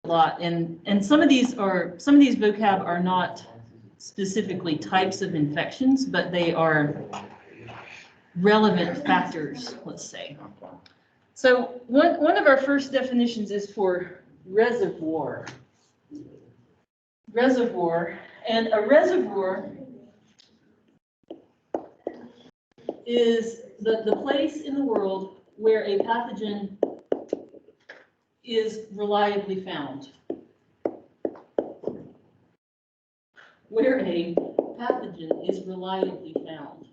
lot, and some of these vocab are not specifically types of infections, but they are relevant factors, let's say. So one of our first definitions is for reservoir. Reservoir, and a reservoir is the place in the world where a pathogen is reliably found. Where a pathogen is reliably found.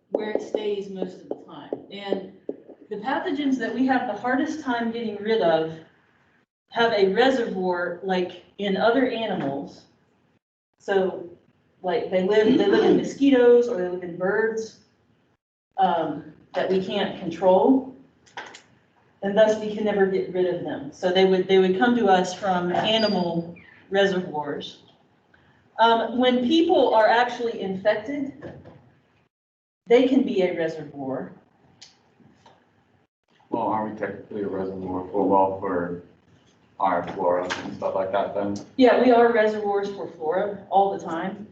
Where it stays most of the time. And the pathogens that we have the hardest time getting rid of have a reservoir like in other animals. So like they live in mosquitoes, or they live in birds that we can't control, and thus we can never get rid of them. So they would come to us from animal reservoirs. When people are actually infected, they can be a reservoir. Well, aren't we technically a reservoir for our flora and stuff like that then? Yeah, we are reservoirs for flora all the time,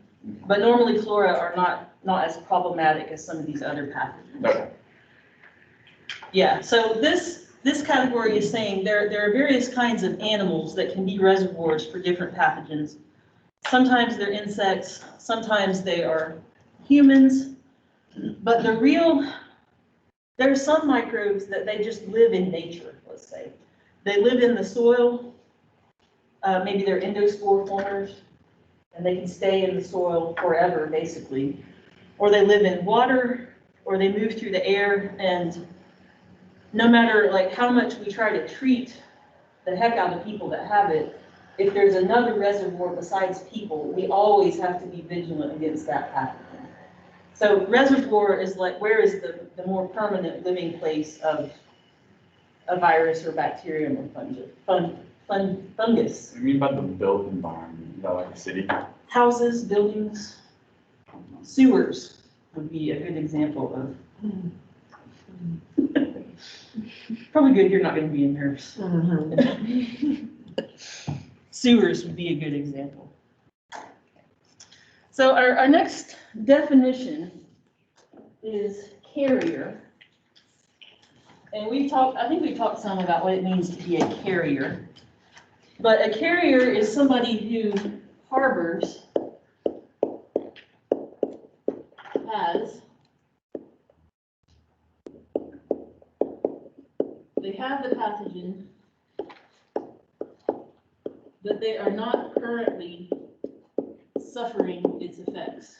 but normally flora are not as problematic as some of these other pathogens. Okay. Yeah, so this category is saying there are various kinds of animals that can be reservoirs for different pathogens. Sometimes they're insects, sometimes they are humans, but there are some microbes that they just live in nature, let's say. They live in the soil, maybe they're endospore formers, and they can stay in the soil forever, basically. Or they live in water, or they move through the air, and no matter like how much we try to treat the heck out of people that have it, if there's another reservoir besides people, we always have to be vigilant against that pathogen. So reservoir is like, where is the more permanent living place of a virus or bacterium or fungus? What do you mean by the built environment? Is that like a city? Houses, buildings, sewers would be a good example of. Probably good you're not going to be a nurse. Sewers would be a good example. So our next definition is carrier. And I think we've talked some about what it means to be a carrier. But a carrier is somebody who harbors, they have the pathogen, but they are not currently suffering its effects.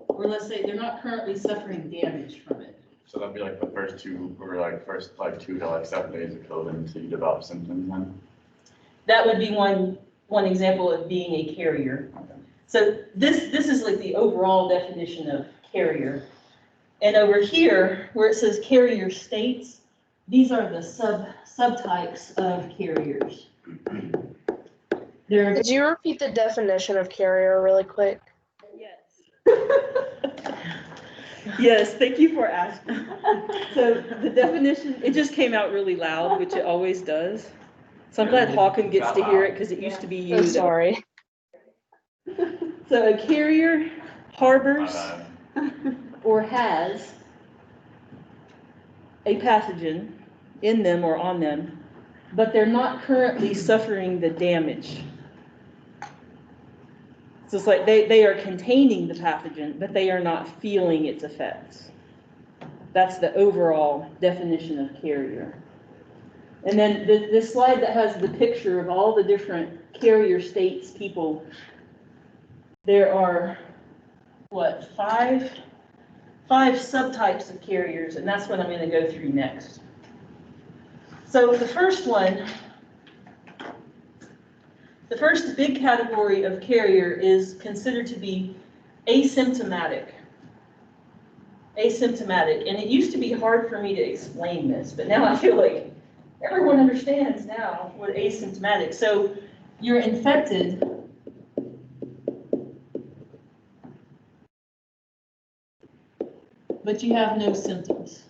Or let's say they're not currently suffering damage from it. So that'd be like the first 2 to 7 days of COVID until you develop symptoms then? That would be one example of being a carrier. So this is like the overall definition of carrier. And over here, where it says carrier states, these are the subtypes of carriers. Could you repeat the definition of carrier really quick? Yes. Yes, thank you for asking. So the definition, it just came out really loud, which it always does. So I'm glad Hawken gets to hear it because it used to be you. I'm sorry. So a carrier harbors or has a pathogen in them or on them, but they're not currently suffering the damage. So it's like they are containing the pathogen, but they are not feeling its effects. That's the overall definition of carrier. And then this slide that has the picture of all the different carrier states people, there are, what, five subtypes of carriers, and that's what I'm going to go through next. So the first one, the first big category of carrier is considered to be asymptomatic. Asymptomatic, and it used to be hard for me to explain this, but now I feel like everyone understands now what asymptomatic. So you're infected, but you have no symptoms.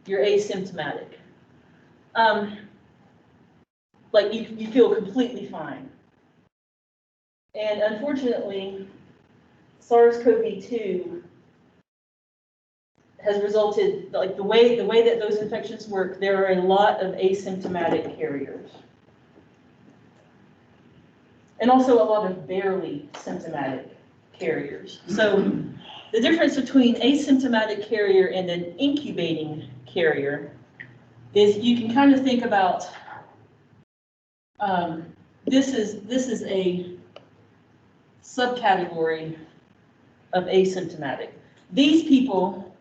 you're asymptomatic. Like you feel completely fine. And unfortunately, SARS-CoV-2 has resulted, like the way that those infections work, there are a lot of asymptomatic carriers. And also a lot of barely symptomatic carriers. So the difference between asymptomatic carrier and an incubating carrier is you can kind of think about, this is a subcategory of asymptomatic. These people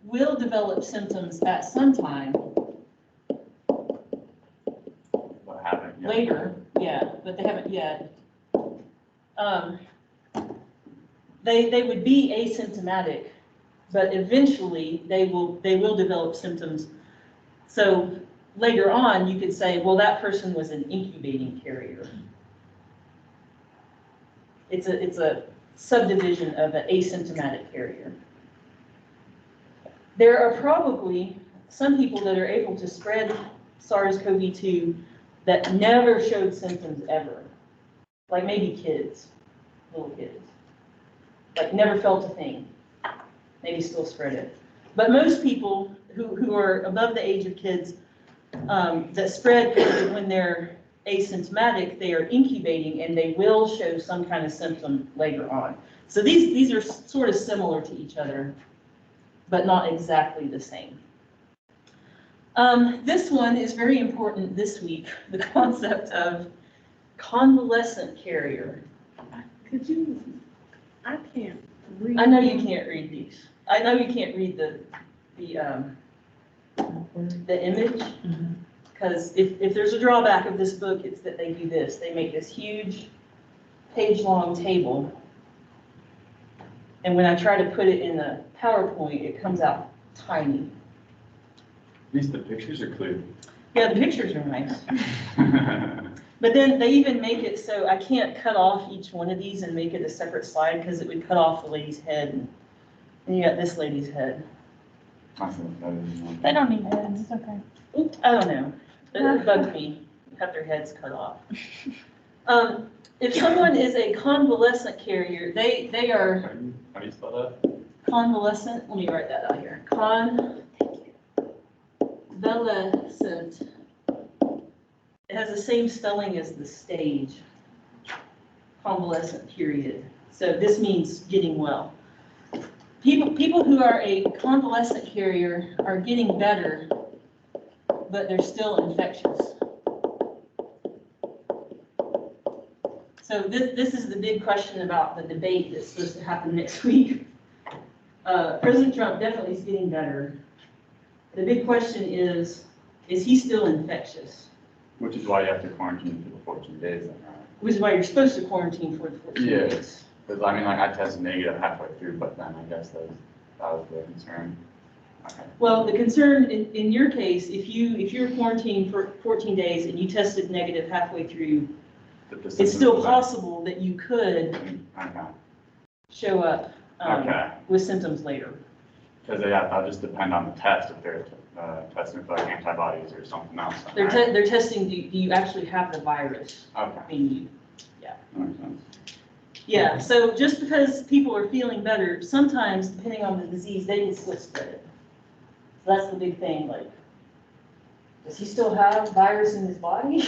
will develop symptoms at some time What happened? Yeah. later, yeah, but they haven't yet. They would be asymptomatic, but eventually they will develop symptoms. So later on, you could say, well, that person was an incubating carrier. It's a subdivision of an asymptomatic carrier. There are probably some people that are able to spread SARS-CoV-2 that never showed symptoms ever. Like maybe kids, little kids. Like never felt a thing. Maybe still spread it. But most people who are above the age of kids that spread COVID when they're asymptomatic, they are incubating and they will show some kind of symptom later on. So these are sort of similar to each other, but not exactly the same. This one is very important this week, the concept of convalescent carrier. Could you, I can't read. I know you can't read these. I know you can't read the image, because if there's a drawback of this book, it's that they do this. They make this huge page-long table, and when I try to put it in a PowerPoint, it comes out tiny. At least the pictures are clear. Yeah, the pictures are nice. But then they even make it so I can't cut off each one of these and make it a separate slide because it would cut off the lady's head. And you got this lady's head. They don't need heads, it's okay. Oops, I don't know. It bugs me. Have their heads cut off. If someone is a convalescent carrier, they are How do you spell that? convalescent. Let me write that out here. Convalescent. It has the same spelling as the stage. Convalescent period. So this means getting well. People who are a convalescent carrier are getting better, but they're still infectious. So this is the big question about the debate that's supposed to happen next week. President Trump definitely is getting better. The big question is he still infectious? Which is why you have to quarantine for the 14 days then, right? Which is why you're supposed to quarantine for the 14 Yeah. days. Because I mean, like I tested negative halfway through, but then I guess that was the concern. Okay. Well, the concern in your case, if you're quarantined for 14 days and you tested negative halfway through, it's still possible that you could Okay. show up Okay. with symptoms later. Because that'll just depend on the test if they're testing for like antibodies or something else. They're Right? they're testing, do you actually have the virus Okay. in you? That makes sense. Yeah, so just because people are feeling better, sometimes depending on the disease, they can still spread it. So that's the big thing, like, does he still have virus in his body?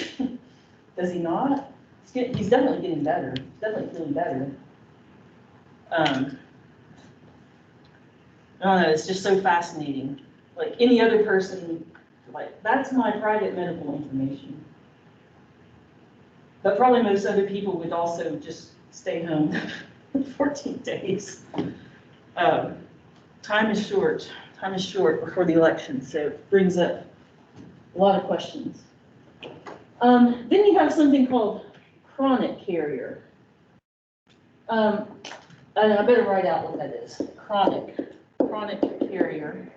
Does he not? He's definitely getting better, he's definitely feeling better. I don't know, it's just so fascinating. Like any other person, like, that's my private medical information. But probably most other people would also just stay home 14 days. Time is short before the election, so it brings up a lot of questions. Then you have something called chronic carrier. I better write out what that is. Chronic carrier.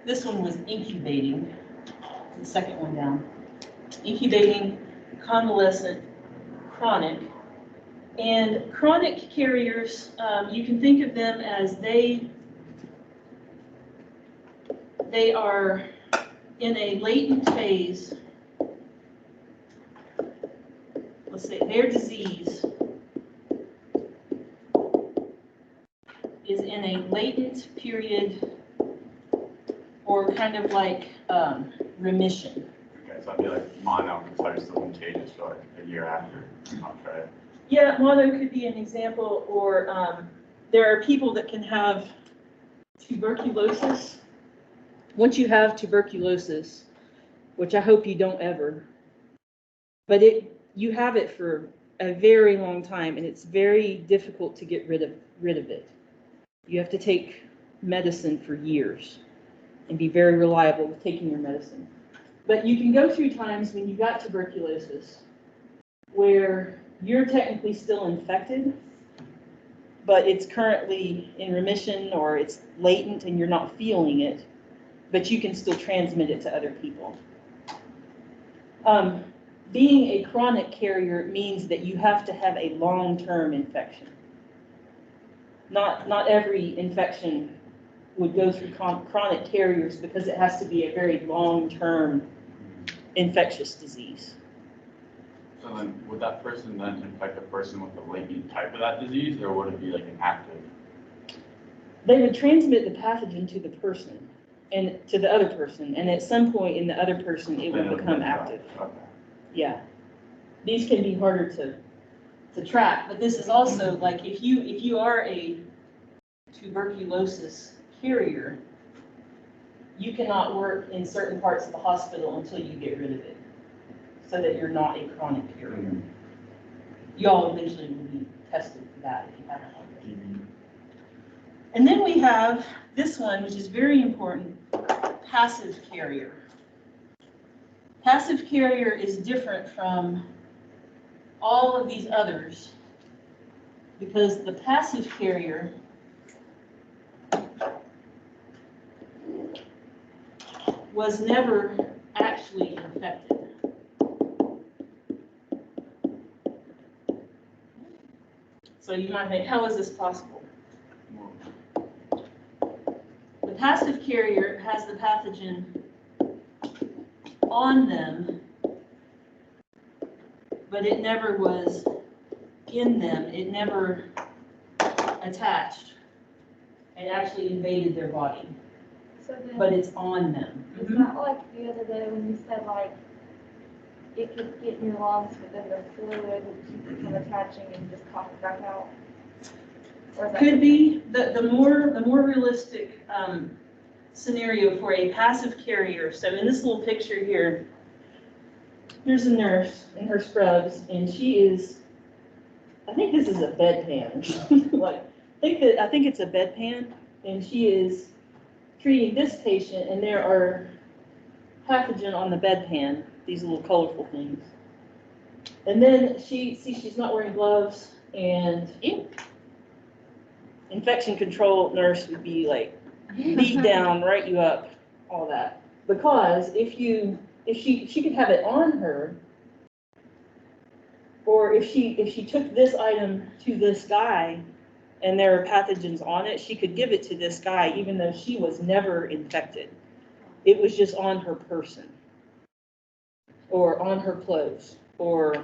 This one was incubating, the second one down. Incubating, convalescent, chronic. And chronic carriers, you can think of them as they are in a latent phase. Let's say their disease is in a latent period or kind of like remission. Okay, so I'd be like mono, because I was still contagious for like a year after. I'll try it. Yeah, mono could be an example, or there are people that can have tuberculosis. Once you have tuberculosis, which I hope you don't ever, but you have it for a very long time, and it's very difficult to get rid of it. You have to take medicine for years and be very reliable with taking your medicine. But you can go through times when you've got tuberculosis where you're technically still infected, but it's currently in remission or it's latent and you're not feeling it, but you can still transmit it to other people. Being a chronic carrier means that you have to have a long-term infection. Not every infection would go through chronic carriers because it has to be a very long-term infectious disease. So then, would that person then infect a person with the latent type of that disease, or would it be like an active? They would transmit the pathogen to the person and to the other person, and at some point in the other person, it would become active. Okay. Yeah. These can be harder to track, but this is also like if you are a tuberculosis carrier, you cannot work in certain parts of the hospital until you get rid of it, so that you're not a chronic carrier. Mhm. You all eventually will be tested for that if you haven't already. And then we have this one, which is very important, passive carrier. Passive carrier is different from all of these others because the passive carrier was never actually infected. So you might think, how is this possible? The passive carrier has the pathogen on them, but it never was in them. It never attached and actually invaded their body, So then, but it's on them. it's not like the other day when you said like, it could get in your lungs, but then the fluid would keep it from attaching and just cough it back out? Or is that Could be the more realistic scenario for a passive carrier. So in this little picture here, here's a nurse in her scrubs, and she is, I think this is a bedpan or something. Like, I think it's a bedpan, and she is treating this patient, and there are pathogen on the bedpan, these little colorful things. And then she's not wearing gloves, and infection control nurse would be like, beat down, write you up, all that. Because if she could have it on her, or if she took this item to this guy and there are pathogens on it, she could give it to this guy even though she was never infected. It was just on her person or on her clothes or. So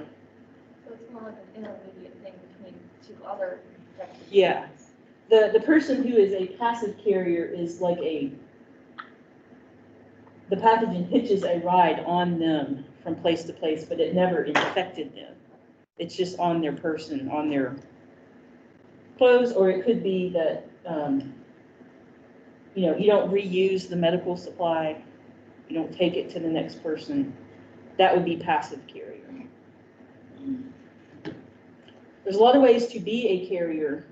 it's more like an intermediate thing between two other infected Yeah. diseases. The person who is a passive carrier is like the pathogen hitches a ride on them from place to place, but it never infected them. It's just on their person, on their clothes, or it could be that, you don't reuse the medical supply, you don't take it to the next person. That would be passive carrier. There's a lot of ways to be a carrier,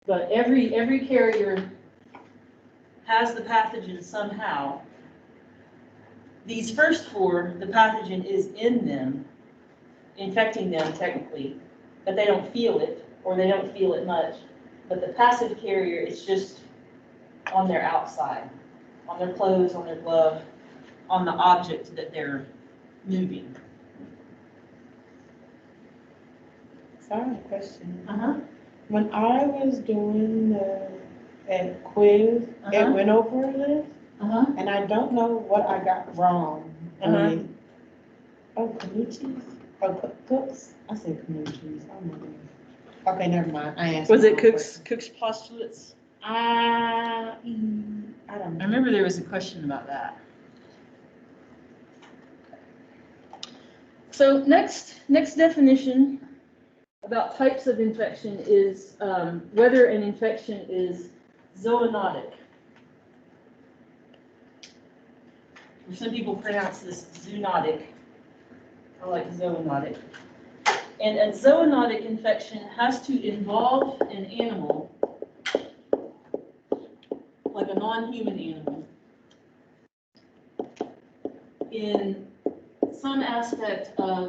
but every carrier has the pathogen somehow. These first four, the pathogen is in them, infecting them technically, but they don't feel it, or they don't feel it much. But the passive carrier is just on their outside, on their clothes, on their glove, on the object that they're moving. I have a question. Uh-huh. When I was doing that quiz, it went over a list, Uh-huh. and I don't know what I got wrong on Uh-huh. it. Oh, Canucci's? Oh, Cooks? I said Canucci's. Oh my God. Okay, never mind. I answered. Was the it wrong Cook's question. postulates? I don't I know. remember there was a question about that. So next definition about types of infection is whether an infection is zoonotic. Or some people pronounce this zoonotic. I like zoonotic. And a zoonotic infection has to involve an animal, like a non-human animal, in some aspect of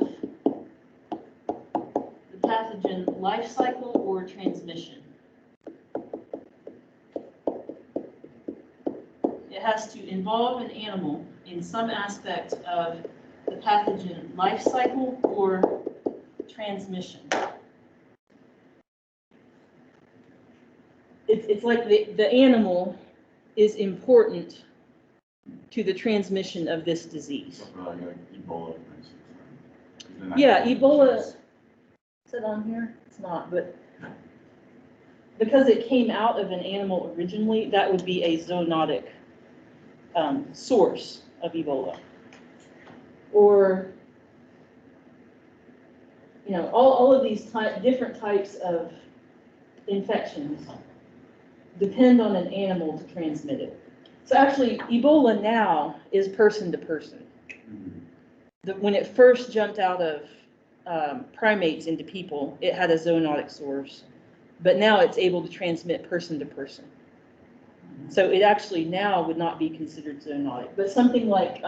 the pathogen life cycle or transmission. It has to involve an animal in some aspect of the pathogen life cycle or transmission. It's like the animal is important to the transmission of this disease. So for like Ebola, for instance. Isn't that Yeah, kind of Ebola, disease? is it on here? It's not, but because it came out of an animal originally, that would be a zoonotic source of Ebola. Or, you know, all of these different types of infections depend on an animal to transmit it. So actually, Ebola now is person to person. Mhm. When it first jumped out of primates into people, it had a zoonotic source, but now it's able to transmit person to person. So it actually now would not be considered zoonotic, but something like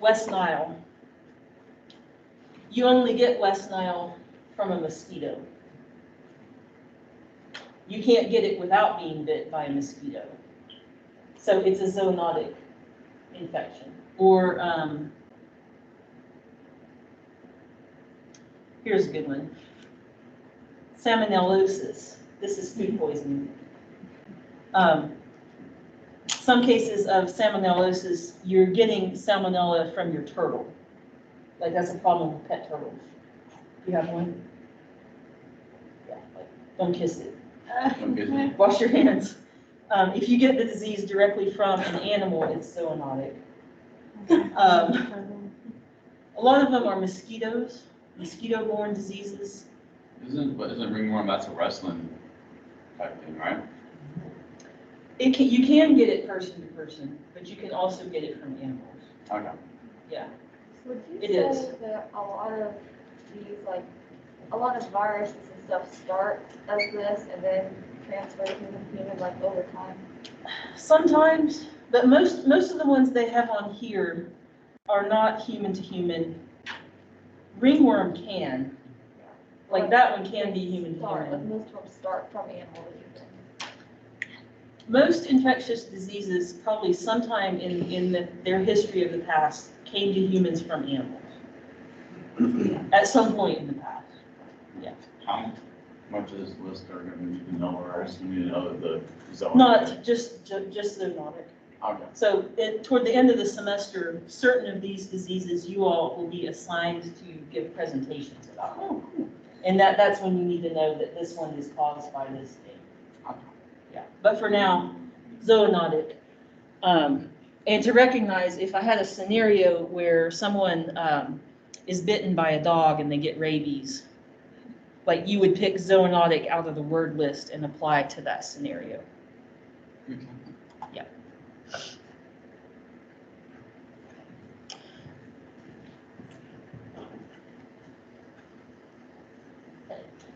West Nile, you only get West Nile from a mosquito. You can't get it without being bit by a mosquito. So it's a zoonotic infection. Or here's a good one. Salmonellosis. This is food poisoning. Some cases of salmonellosis, you're getting salmonella from your turtle. Like that's a problem with pet turtles. You have one? Yeah, like, don't kiss it. Don't kiss it. Wash your hands. If you get the disease directly from an animal, it's zoonotic. A lot of them are mosquitoes, mosquito-borne diseases. Isn't ringworm, that's a wrestling type thing, right? You can get it person to person, but you can also get it from animals. Okay. Yeah. Would you It say is. that a lot of these, like, a lot of viruses and stuff start as this and then transfer to human, like, over time? Sometimes, but most of the ones they have on here are not human to human. Ringworm can. Like that one can be human to Start, like, human. most of them start from animal to human. Most infectious diseases probably sometime in their history of the past came to humans from animals. At some point in the past. Yeah. How much of this list are gonna need to know, or just need to know the zone? Not just zoonotic. Okay. So toward the end of the semester, certain of these diseases you all will be assigned to give presentations about. Oh, cool. And that's when you need to know that this one is caused by this thing. Okay. Yeah, but for now, zoonotic. And to recognize if I had a scenario where someone is bitten by a dog and they get rabies, like you would pick zoonotic out of the word list and apply it to that scenario. Okay. Yeah.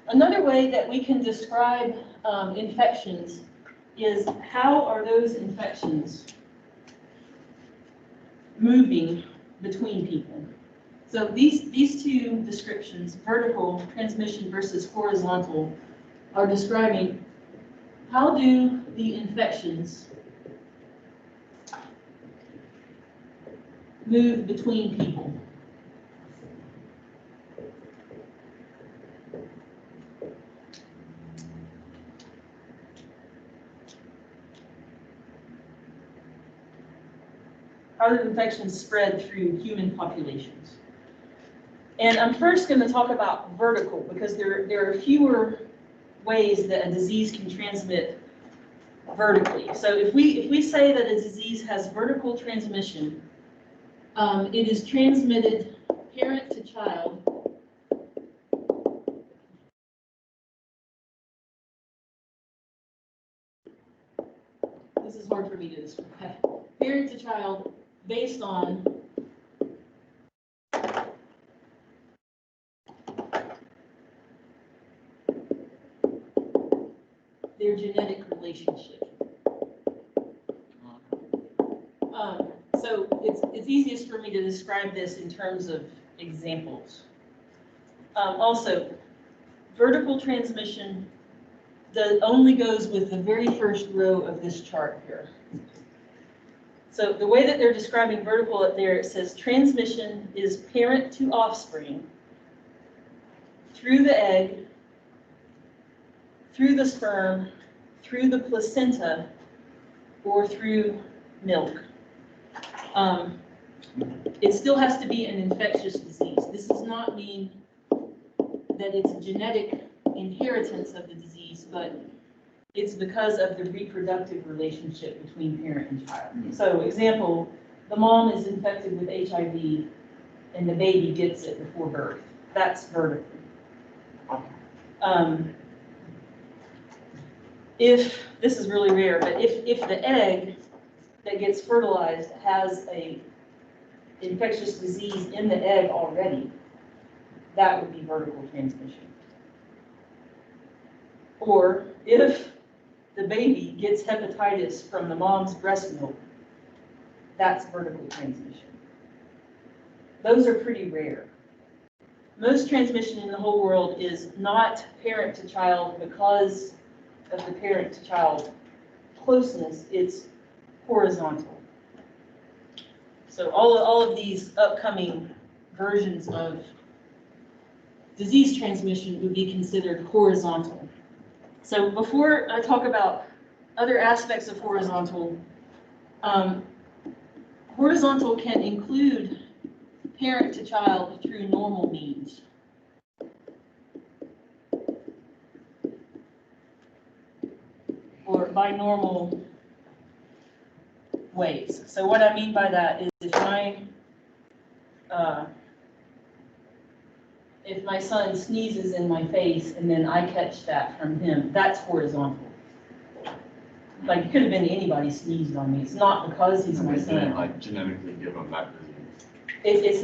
Another way that we can describe infections is how are those infections moving between people. So these two descriptions, vertical transmission versus horizontal, are describing how do the infections move between people. how do infections spread through human populations? And I'm first going to talk about vertical, because there are fewer ways that a disease can transmit vertically. So if we say that a disease has vertical transmission, it is transmitted parent to child. This is hard for me to describe. Parent to child based on their genetic relationship. So it's easiest for me to describe this in terms of examples. Also, vertical transmission only goes with the very first row of this chart here. So the way that they're describing vertical up there, it says transmission is parent to offspring through the egg, through the sperm, through the placenta, or through milk. It still has to be an infectious disease. This does not mean that it's a genetic inheritance of the disease, but it's because of the reproductive relationship between parent and child. So example, the mom is infected with HIV and the baby gets it before birth. That's vertical. If, this is really rare, but if the egg that gets fertilized has a infectious disease in the egg already, that would be vertical transmission. Or if the baby gets hepatitis from the mom's breast milk, that's vertical transmission. Those are pretty rare. Most transmission in the whole world is not parent to child because of the parent to child closeness, it's horizontal. So all of these upcoming versions of disease transmission would be considered horizontal. So before I talk about other aspects of horizontal, horizontal can include parent to child through normal means. Or by normal ways. So what I mean by that is if my son sneezes in my face and then I catch that from him, that's horizontal. Like, it could have been anybody sneezed on me. It's not because he's my son. Didn't like genetically give him that disease.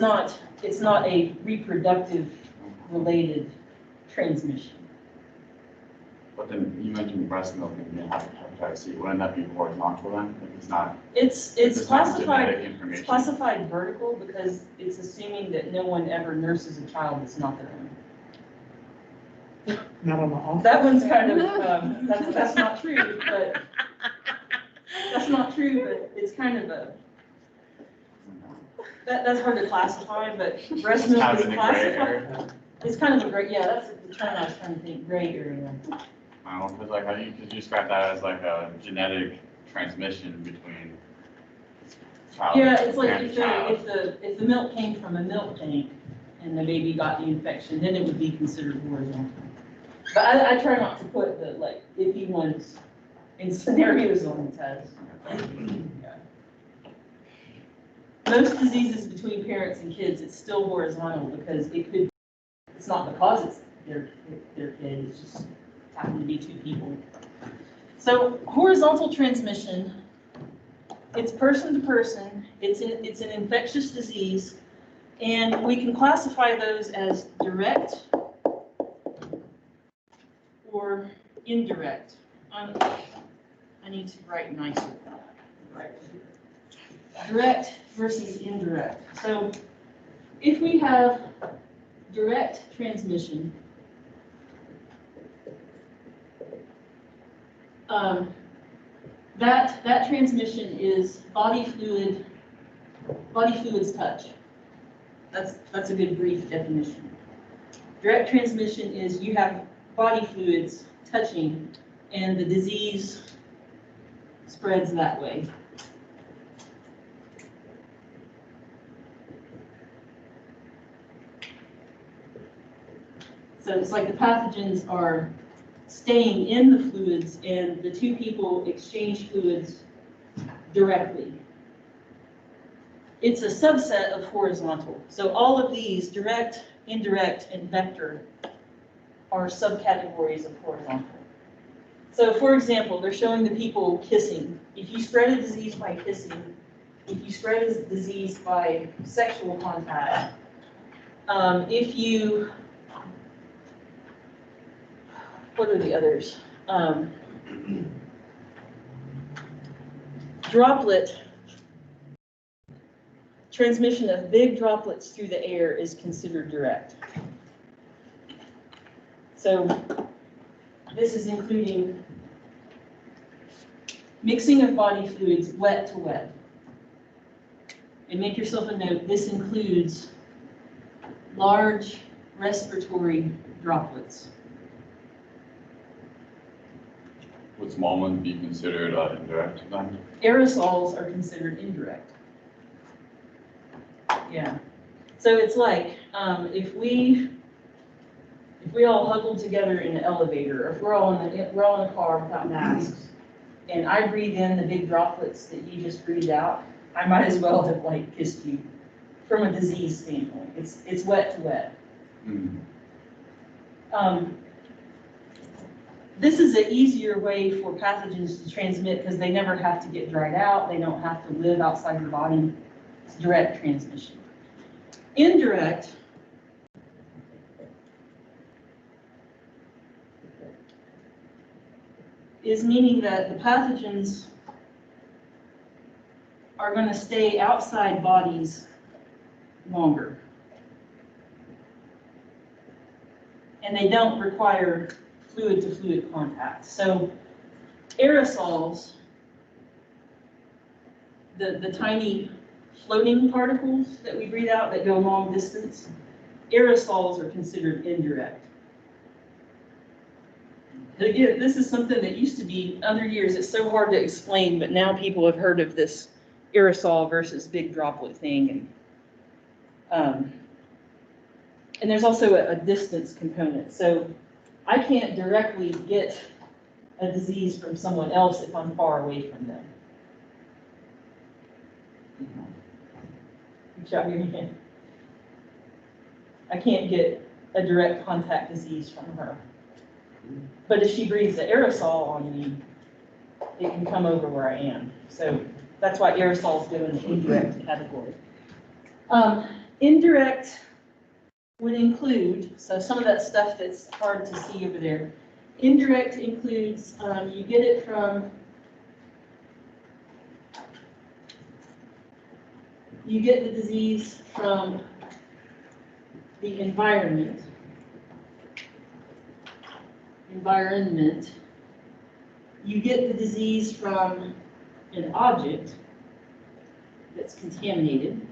It's not a reproductive related transmission. But then you mentioned breast milk and you have hepatitis C. Wouldn't that be horizontal then? If it's not. It's not classified. genetic It's information. classified vertical because it's assuming that no one ever nurses a child that's not their own. Not on the off. That one's kind of that's not true, but that's not true. But it's kind of a that's hard to classify. But breast It's milk kind is of in the gray classified. area. It's kind of a gray. Yeah, that's the term I was trying to think. Gray area. Because like how you could describe that as like a genetic transmission between child Yeah, it's like and child. if the milk came from a milk tank and the baby got the infection, then it would be considered horizontal. But I try not to put the like iffy ones in scenarios on the test. Yeah. Most diseases between parents and kids, it's still horizontal because it's not because it's their kid, it's just happen to be two people. So horizontal transmission, it's person to person, it's an infectious disease, and we can classify those as direct or indirect. I need to write nicer. Right. Direct versus indirect. So if we have direct transmission, that transmission is body fluids touch. That's a good brief definition. Direct transmission is you have body fluids touching and the disease spreads that way. So it's like the pathogens are staying in the fluids and the two people exchange fluids directly. It's a subset of horizontal. So all of these, direct, indirect, and vector, are subcategories of horizontal. So for example, they're showing the people kissing. If you spread a disease by kissing, if you spread a disease by sexual contact, if you, what are the others? Droplet, transmission of big droplets through the air is considered direct. So this is including mixing of body fluids wet to wet. And make yourself a note, this includes large respiratory droplets. Would small ones be considered indirect then? Aerosols are considered indirect. Yeah. So it's like, if we all huddled together in an elevator, or if we're all in a car without masks, and I breathe in the big droplets that you just breathed out, I might as well have like kissed you from a disease standpoint. It's wet to wet. This is an easier way for pathogens to transmit because they never have to get dried out. They don't have to live outside your body. It's direct transmission. Indirect is meaning that the pathogens are going to stay outside bodies longer. And they don't require fluid-to-fluid contact. So aerosols, the tiny floating particles that we breathe out that go long distance, aerosols are considered indirect. Again, this is something that used to be, other years, it's so hard to explain, but now people have heard of this aerosol versus big droplet thing. And there's also a distance component. So I can't directly get a disease from someone else if I'm far away from them. Reach out your hand. I can't get a direct contact disease from her. But if she breathes the aerosol on me, it can come over where I am. So that's why aerosols go in the indirect category. Indirect would include, so some of that stuff that's hard to see over there. Indirect includes, you get it from, you get the disease from the environment. You get the disease from an object that's contaminated.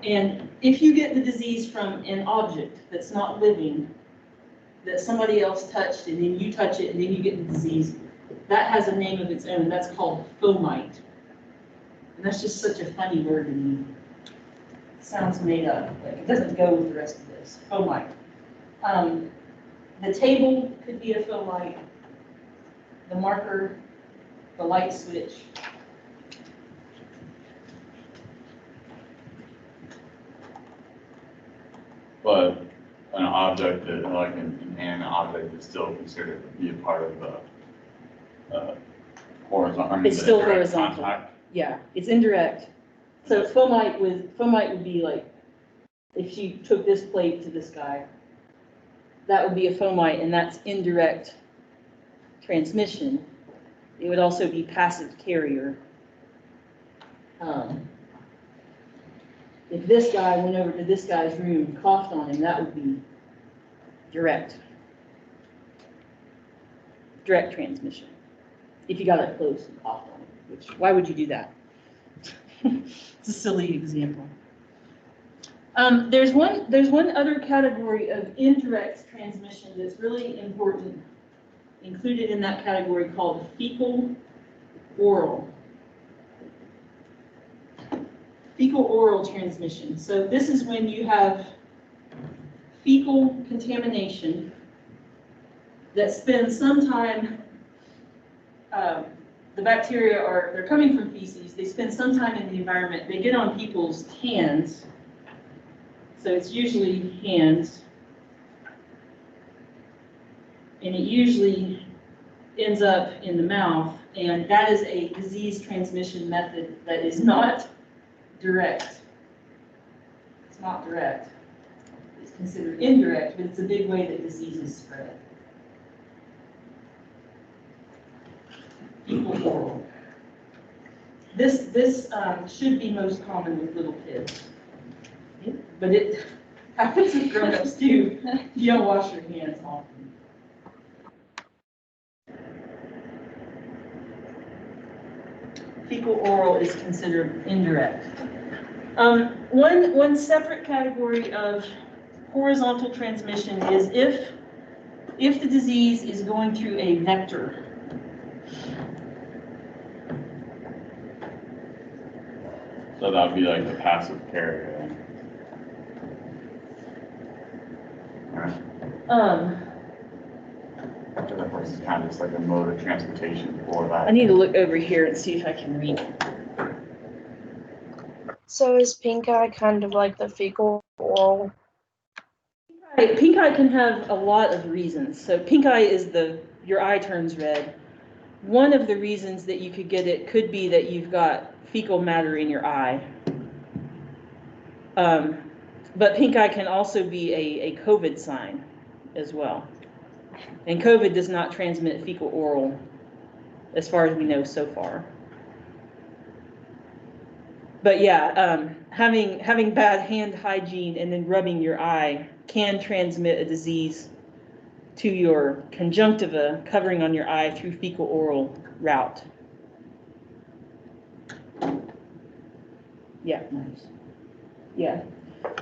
And if you get the disease from an object that's not living, that somebody else touched, and then you touch it, and then you get the disease, that has a name of its own. That's called fomite. And that's just such a funny word to me. It sounds made up, but it doesn't go with the rest of this. Fomite. The table could be a fomite. The marker, the light switch. But an object that, like an inanimate object, is still considered to be a part of the horizontal. I mean, It's the still direct horizontal. contact. Yeah, it's indirect. So fomite would be like, if she took this plate to this guy, that would be a fomite, and that's indirect transmission. It would also be passive carrier. If this guy went over to this guy's room and coughed on him, that would be direct transmission. If you got up close and coughed on him, which, why would you do that? It's a silly example. There's one other category of indirect transmission that's really important, included in that category, called fecal oral. fecal-oral transmission. So this is when you have fecal contamination that spends some time, the bacteria they're coming from feces, they spend some time in the environment, they get on people's hands, so it's usually hands, and it usually ends up in the mouth, and that is a disease transmission method that is not direct. It's not direct. It's considered indirect, but it's a big way that diseases spread. Fecal oral. This should be most common with little kids, but it happens with grown-ups too. You don't wash your hands often. Fecal oral is considered indirect. One separate category of horizontal transmission is if the disease is going through a vector. So that would be like the passive carrier. Right? This is kind of just like a mode of transportation for that. I need to look over here and see if I can read. So is pink eye kind of like the fecal oral? Pink eye can have a lot of reasons. So pink eye is your eye turns red. One of the reasons that you could get it could be that you've got fecal matter in your eye. But pink eye can also be a COVID sign as well. And COVID does not transmit fecal oral, as far as we know so far. But yeah, having bad hand hygiene and then rubbing your eye can transmit a disease to your conjunctiva covering on your eye through fecal oral route. Yeah. Nice. Yeah.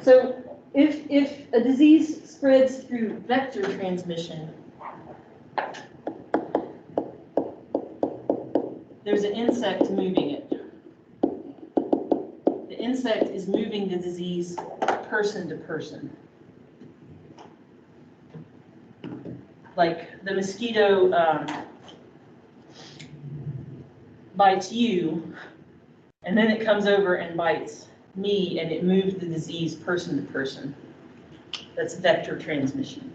So if a disease spreads through vector transmission, there's an insect moving it. The insect is moving the disease person to person. Like the mosquito bites you, and then it comes over and bites me, and it moves the disease person to person. That's vector transmission.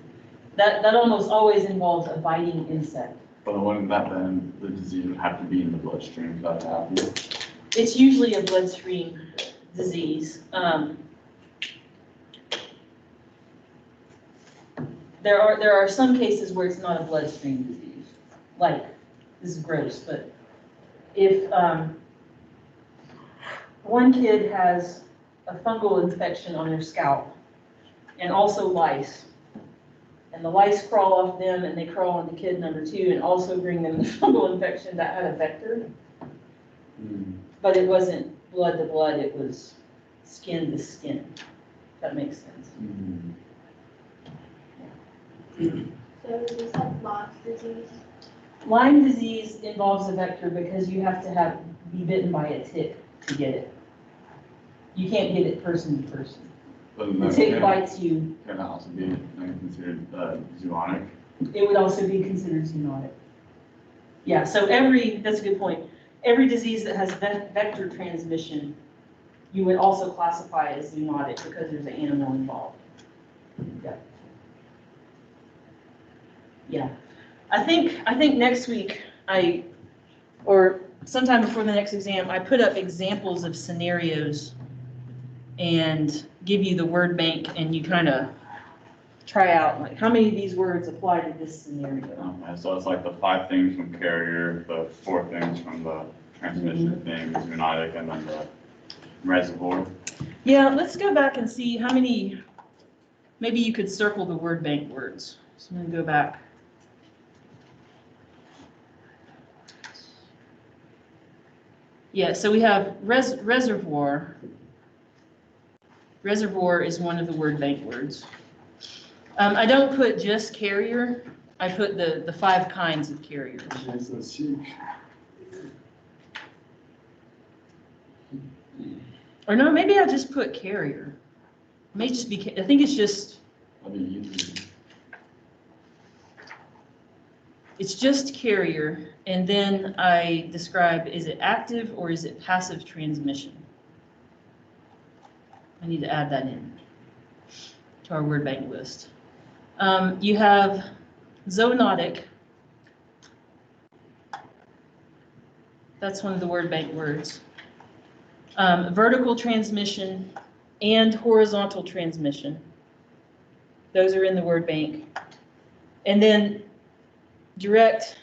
That almost always involves a biting insect. But wouldn't that then the disease would have to be in the bloodstream for that to happen? It's usually a bloodstream disease. There are some cases where it's not a bloodstream disease. Like, this is gross, but if one kid has a fungal infection on their scalp and also lice, and the lice crawl off them and they crawl onto kid number 2 and also bring them the fungal infection, that had a vector. But it wasn't blood to blood, it was skin to skin. If that makes sense. So is this like Lyme disease? Lyme disease involves a vector because you have to be bitten by a tick to get it. You can't get it person to person. The tick bites you. Can that also be considered zoonotic? It would also be considered zoonotic. Yeah, so that's a good point. Every disease that has vector transmission, you would also classify as zoonotic because there's an animal involved. Yeah. Yeah. I think next week or sometime before the next exam, I put up examples of scenarios and give you the word bank, and you kind of try out like how many of these words apply to this scenario. Okay, so it's like the 5 things from carrier, the 4 things from the transmission thing, the zoonotic, and then the reservoir. Yeah, let's go back and see how many. Maybe you could circle the word bank words. So I'm going to go back. Yeah, so we have reservoir. Reservoir is one of the word bank words. I don't put just carrier. I put the 5 kinds of carriers. Or no, maybe I just put carrier. It may just be, I think it's just, That'd be easy. it's just carrier. And then I describe, is it active or is it passive transmission? I need to add that in to our word bank list. You have zoonotic. That's one of the word bank words. Vertical transmission and horizontal transmission. Those are in the word bank. And then direct,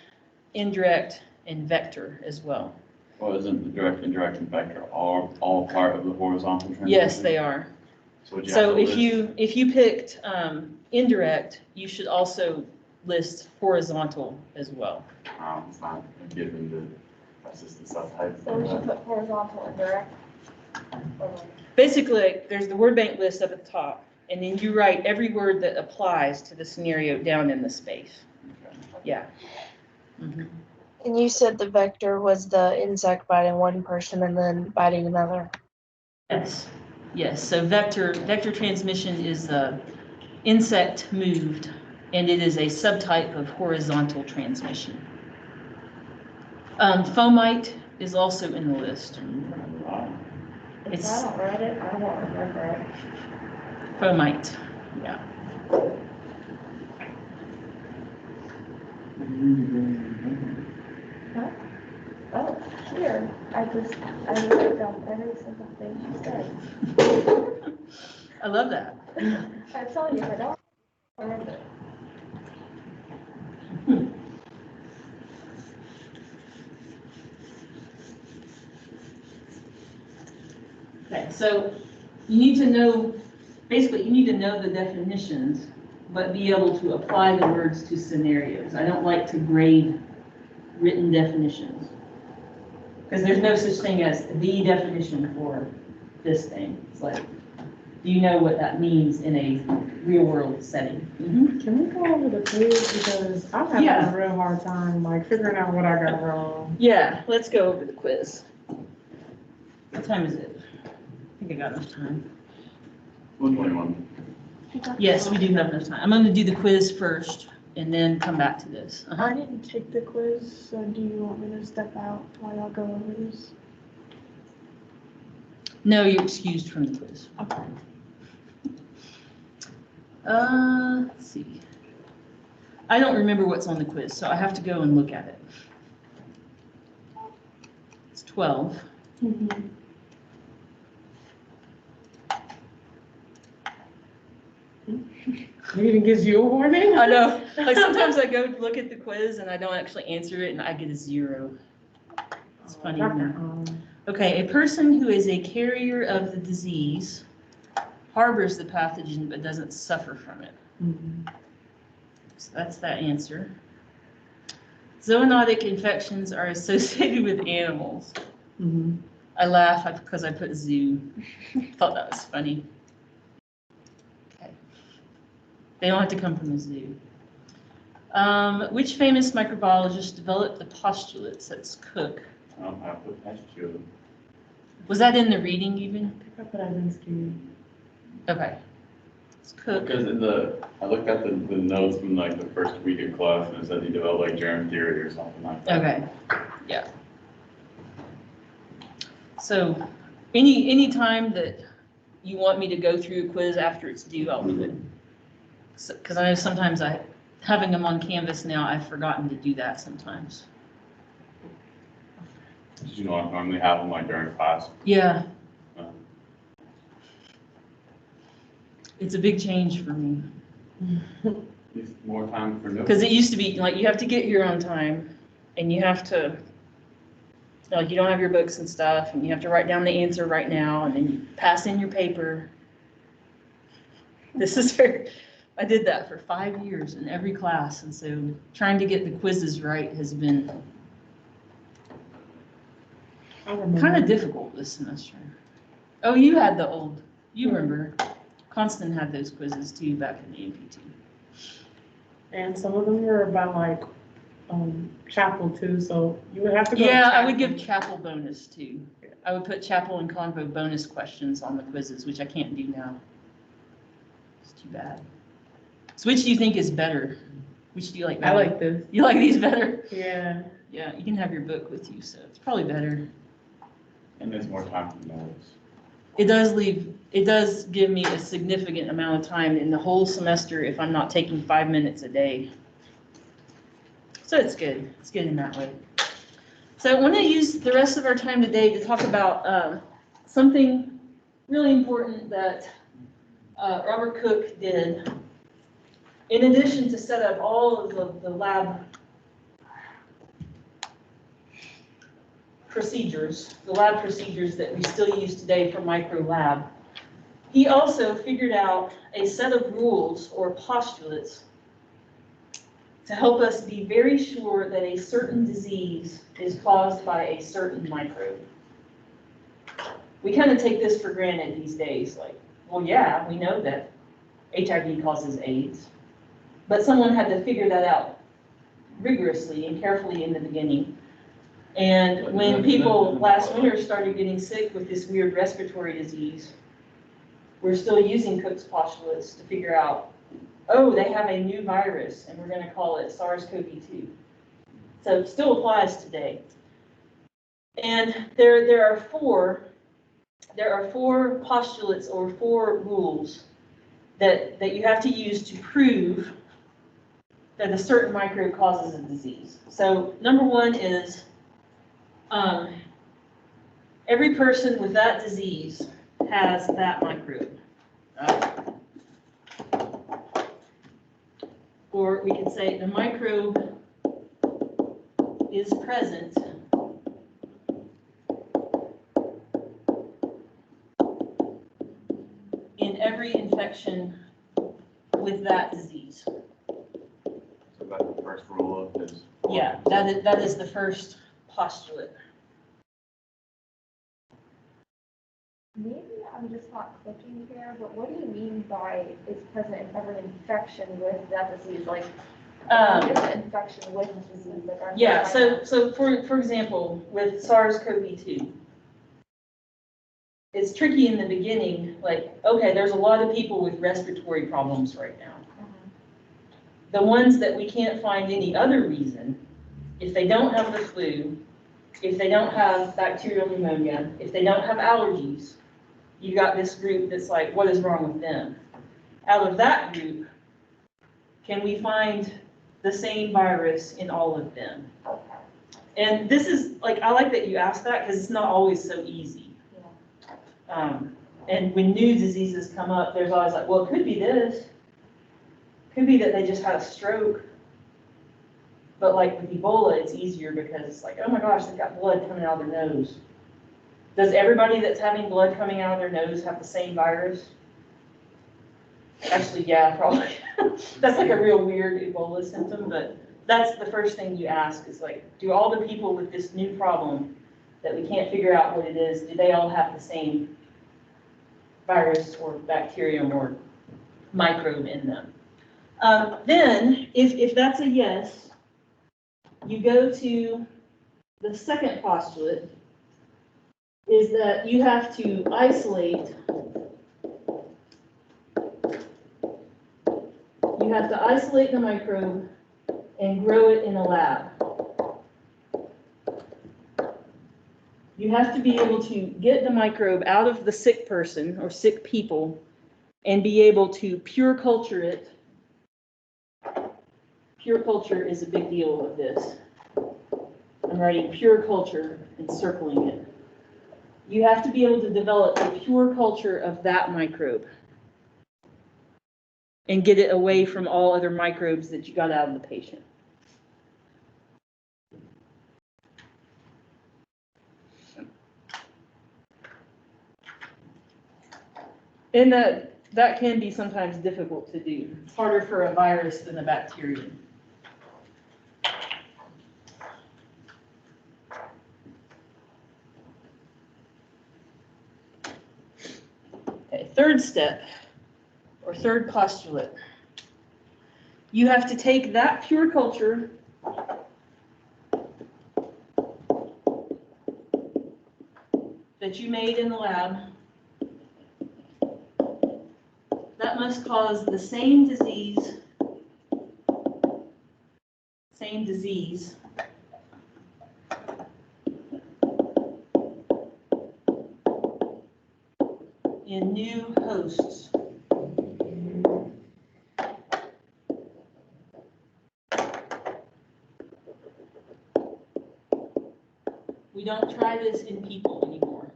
indirect, and vector as well. Well, isn't the direct, indirect, and vector all part of the horizontal transmission? Yes, they are. So would you have So to list- if you picked indirect, you should also list horizontal as well. It's not given the, that's just the subtype. So we should put horizontal and direct. Or like- Basically, there's the word bank list up at the top, and then you write every word that applies to the scenario down in the space. Okay. Yeah. Mhm. And you said the vector was the insect biting one person and then biting another. Yes, yes. So vector transmission is the insect moved, and it is a subtype of horizontal transmission. Fomite is also in the list. Wow. If It's- I don't write it, I won't remember it. Fomite, yeah. Oh, here, I wrote down every single thing you said. I love that. I'm telling you, if I don't remember it. Okay, so you need to know, basically, you need to know the definitions, but be able to apply the words to scenarios. I don't like to grade written definitions, because there's no such thing as the definition for this thing. It's like, do you know what that means in a real-world setting? Mhm. Can we go over the quiz, because I'm having Yeah. a real hard time, like, figuring out what I got wrong. Yeah, let's go over the quiz. What time is it? I think I got enough time. 121. Yes, we do have enough time. I'm going to do the quiz first and then come back to this. Uh-huh. I didn't take the quiz, so do you want me to step out while y'all go over this? No, you're excused from the quiz. Okay. Let's see. I don't remember what's on the quiz, so I have to go and look at it. It's 12. It even gives you a warning? I know. Like sometimes I go look at the quiz and I don't actually answer it and I get a 0. It's funny. Isn't it? Okay, a person who is a carrier of the disease harbors the pathogen but doesn't suffer from it. So that's that answer. Zoonotic infections are associated with animals. I laugh because I put zoo. Thought that was funny. Okay. They don't have to come from a zoo. Which famous microbiologist developed the postulates? That's Cook. I don't have to attach to it. Was that in the reading even? I put Isensky. Okay. It's Cook. Because I looked at the notes from like the first week of class and it said he developed like germ theory or something like that. Okay, yeah. So any time that you want me to go through a quiz after it's due, I'll do it. Because I know sometimes having them on Canvas now, I've forgotten to do that sometimes. Did you know I normally have them like during class? Yeah, Uh, it's a big change for me. Needs more time for notes. Because it used to be like you have to get here on time and you have to, like you don't have your books and stuff and you have to write down the answer right now and then you pass in your paper. This is very, I did that for 5 years in every class, and so trying to get the quizzes right has been kind of difficult this semester. Oh, you had the old, you remember, Constant had those quizzes too back in the APT. And some of them were about like, chapel too, so you would have to go. to Yeah, I would chapel. give chapel bonus too. I would put Chapel and Convo bonus questions on the quizzes, which I can't do now. It's too bad. So which do you think is better? Which do you like I better? like this. You like these better? Yeah. Yeah, you can have your book with you, so it's probably better. And there's more time for notes. It does give me a significant amount of time in the whole semester if I'm not taking 5 minutes a day. So it's good. It's good in that way. So I want to use the rest of our time today to talk about something really important that Robert Cook did. In addition to set up all of the lab procedures, that we still use today for microlab, he also figured out a set of rules or postulates to help us be very sure that a certain disease is caused by a certain microbe. We kind of take this for granted these days, like, well, yeah, we know that HIV causes AIDS, but someone had to figure that out rigorously and carefully in the beginning. And when people last winter started getting sick with this weird respiratory disease, we're still using Cook's postulates to figure out, oh, they have a new virus, and we're going to call it SARS-CoV-2. So it still applies today. And there are four postulates or 4 rules that you have to use to prove that a certain microbe causes a disease. So number 1 is every person with that disease has that microbe. Or we could say the microbe is present in every infection with that disease. So that's the first rule of his. Yeah, that is the first postulate. Maybe I'm just not clicking here, but what do you mean by is present in every infection with that disease? Like, what is an infection with disease? Like, I'm Yeah, trying so for example, with SARS-CoV-2, it's tricky in the beginning, like, okay, there's a lot of people with respiratory problems right now. The ones that we can't find any other reason, if they don't have the flu, if they don't have bacterial pneumonia, if they don't have allergies, you got this group that's like, what is wrong with them? Out of that group, can we find the same virus in all of them? And this is, like, I like that you asked that because it's not always so easy. And when new diseases come up, there's always like, well, it could be this. Could be that they just had a stroke. But like with Ebola, it's easier because it's like, oh my gosh, they've got blood coming out of their nose. Does everybody that's having blood coming out of their nose have the same virus? Actually, yeah, probably. That's like a real weird Ebola symptom, but that's the first thing you ask is like, do all the people with this new problem that we can't figure out what it is, do they all have the same virus or bacterium or microbe in them? Then, if that's a yes, you go to the second postulate, is that you have to isolate the microbe and grow it in a lab. You have to be able to get the microbe out of the sick person or sick people and be able to pure culture it. Pure culture is a big deal with this. I'm writing pure culture and circling it. You have to be able to develop a pure culture of that microbe and get it away from all other microbes that you got out of the patient. And that can be sometimes difficult to do. It's harder for a virus than a bacterium. Okay, third step, or third postulate. You have to take that pure culture that you made in the lab, that must cause the same disease in new hosts. We don't try this in people anymore.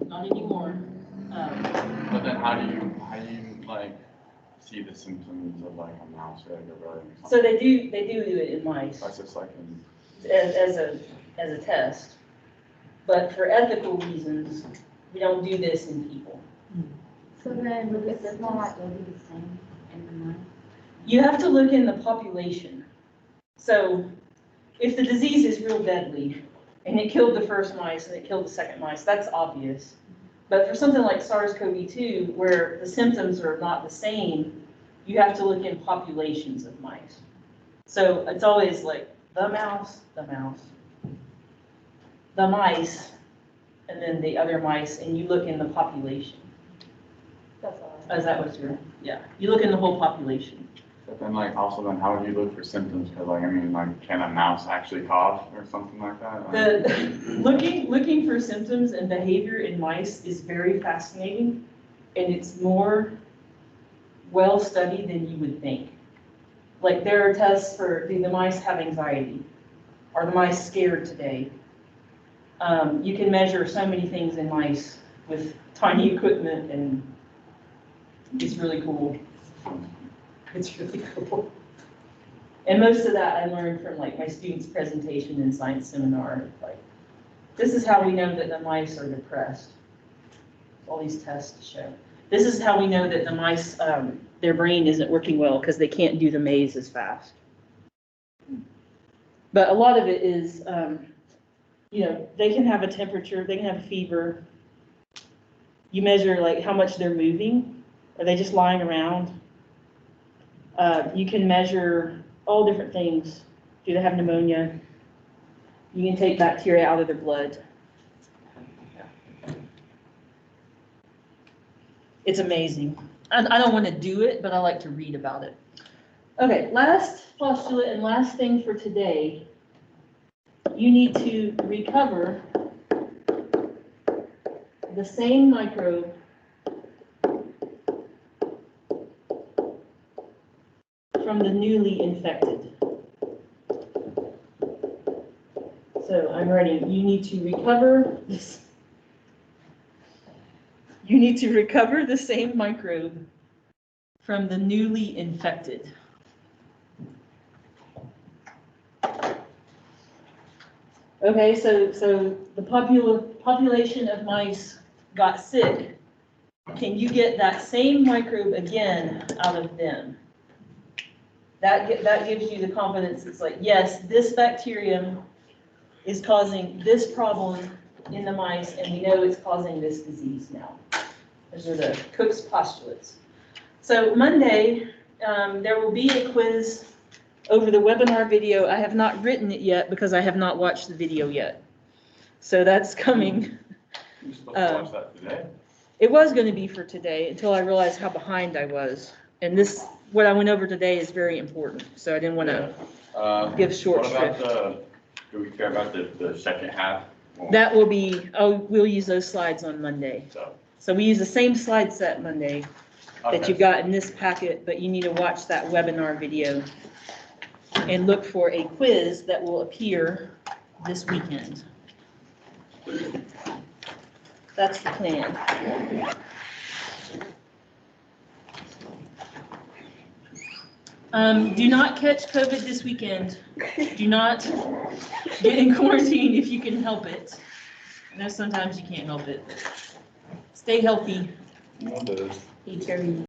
Not anymore. But then how do you like see the symptoms of like a mouse or like a rodent or So something? they do it in mice That's just like in, as a test. But for ethical reasons, we don't do this in people. So then with the It's symptoms, not still be the same in the mind. You have to look in the population. So if the disease is real deadly and it killed the first mice and it killed the second mice, that's obvious. But for something like SARS-CoV-2, where the symptoms are not the same, you have to look in populations of mice. So it's always like the mouse, the mice, and then the other mice, and you look in the population. that's all. Is that what you're, yeah, you look in the whole population. but then like also then how would you look for symptoms? Cause like, I mean, like, can a mouse actually cough or something like that? The, looking for symptoms and behavior in mice is very fascinating, and it's more well-studied than you would think. Like, there are tests for, do the mice have anxiety? Are the mice scared today? You can measure so many things in mice with tiny equipment, and it's really cool. It's really cool. And most of that I learned from like my students' presentation in science seminar. Like, this is how we know that the mice are depressed. All these tests show. This is how we know that the mice, their brain isn't working well because they can't do the maze as fast. But a lot of it is, you know, they can have a temperature, they can have a fever. You measure like how much they're moving. Are they just lying around? You can measure all different things. Do they have pneumonia? You can take bacteria out of their blood. It's amazing. I don't want to do it, but I like to read about it. Okay, last postulate and last thing for today. You need to recover the same microbe from the newly infected. So I'm writing, you need to recover this. You need to recover the same microbe from the newly infected. Okay, so the population of mice got sick. Can you get that same microbe again out of them? That gives you the confidence. It's like, yes, this bacterium is causing this problem in the mice, and we know it's causing this disease now. Those are the Cook's postulates. So Monday, there will be a quiz over the webinar video. I have not written it yet because I have not watched the video yet. So that's coming. You're supposed to watch that today? It was going to be for today until I realized how behind I was. And this, what I went over today is very important. So I didn't want to give short shrift. Do we care about the second half? That will be, we'll use those slides on Monday. So we use the same slide set Monday that you got in this packet, but you need to watch that webinar video and look for a quiz that will appear this weekend. That's the plan. Do not catch COVID this weekend. Do not get in quarantine if you can help it. I know sometimes you can't help it. Stay healthy. No, Take care of you.